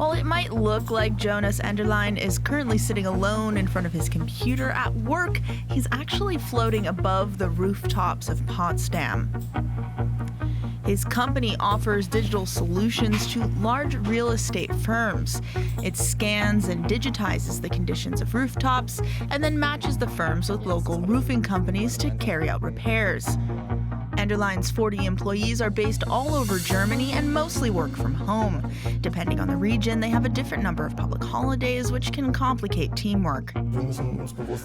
While it might look like Jonas Enderlein is currently sitting alone in front of his computer at work, he's actually floating above the rooftops of Potsdam. His company offers digital solutions to large real estate firms. It scans and digitizes the conditions of rooftops and then matches the firms with local roofing companies to carry out repairs. Enderlein's 40 employees are based all over Germany and mostly work from home. Depending on the region, they have a different number of public holidays, which can complicate teamwork.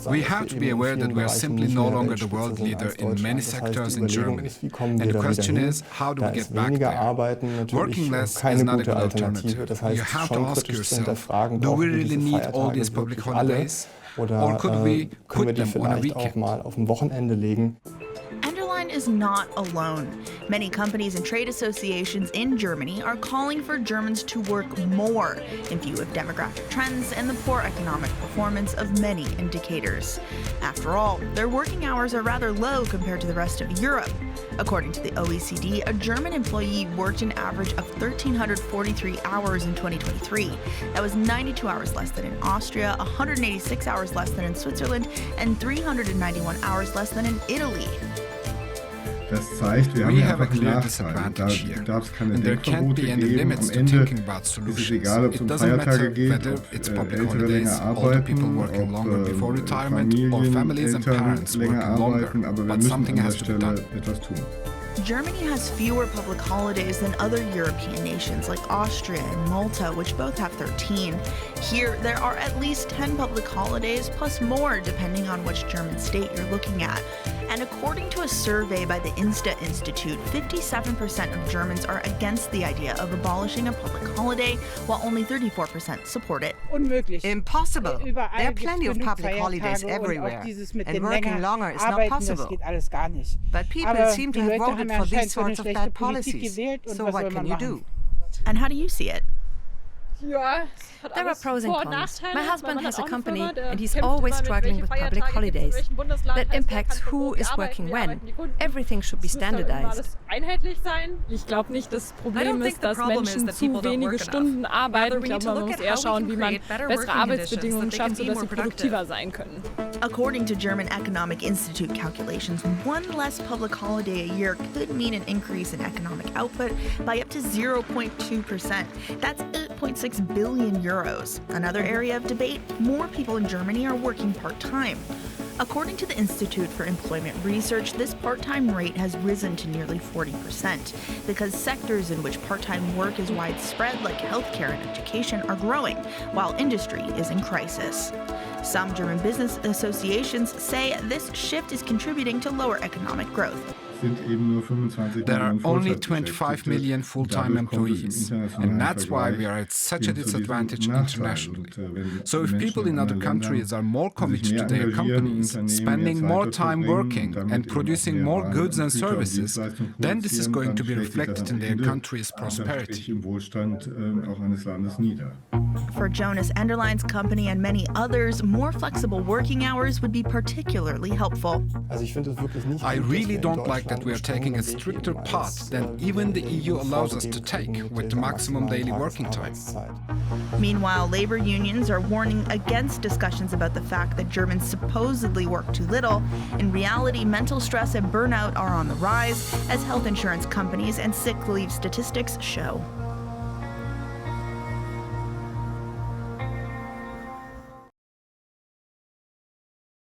We have to be aware that we are simply no longer the world leader in many sectors in Germany. And the question is, how do we get back there? Working less is not a good alternative. You have to ask yourself, do we really need all these public holidays? Or could we put them on a weekend? Is not alone. Many companies and trade associations in Germany are calling for Germans to work more in view of demographic trends and the poor economic performance of many indicators. After all, their working hours are rather low compared to the rest of Europe. According to the OECD, a German employee worked an average of 1,343 hours in 2023. That was 92 hours less than in Austria, 186 hours less than in Switzerland, and 391 hours less than in Italy. We have a clear disadvantage here, and there can't be any limits to thinking about solutions. It doesn't matter whether it's public holidays, older people working longer before retirement, or families and parents working longer, but something has to be done. Germany has fewer public holidays than other European nations like Austria and Malta, which both have 13. Here, there are at least 10 public holidays, plus more depending on which German state you're looking at. And according to a survey by the Insta Institute, 57% of Germans are against the idea of abolishing a public holiday, while only 34% support it. Impossible. There are plenty of public holidays everywhere, and working longer is not possible. But people seem to have voted for these sorts of bad policies, so what can you do? And how do you see it? There are pros and cons. My husband has a company and he's always struggling with public holidays. That impacts who is working when. Everything should be standardized. I don't think the problem is that people don't work enough. Rather, we need to look at how we can create better working conditions that they can be more productive. According to German Economic Institute calculations, one less public holiday a year could mean an increase in economic output by up to 0.2%. That's 8.6 billion euros. Another area of debate, more people in Germany are working part-time. According to the Institute for Employment Research, this part-time rate has risen to nearly 40% because sectors in which part-time work is widespread, like healthcare and education, are growing, while industry is in crisis. Some German business associations say this shift is contributing to lower economic growth. There are only 25 million full-time employees, and that's why we are at such a disadvantage internationally. So if people in other countries are more committed to their companies, spending more time working and producing more goods and services, then this is going to be reflected in their country's prosperity. For Jonas Enderlein's company and many others, more flexible working hours would be particularly helpful. I really don't like that we are taking a stricter path than even the EU allows us to take with the maximum daily working time. Meanwhile, labor unions are warning against discussions about the fact that Germans supposedly work too little. In reality, mental stress and burnout are on the rise, as health insurance companies and sick leave statistics show.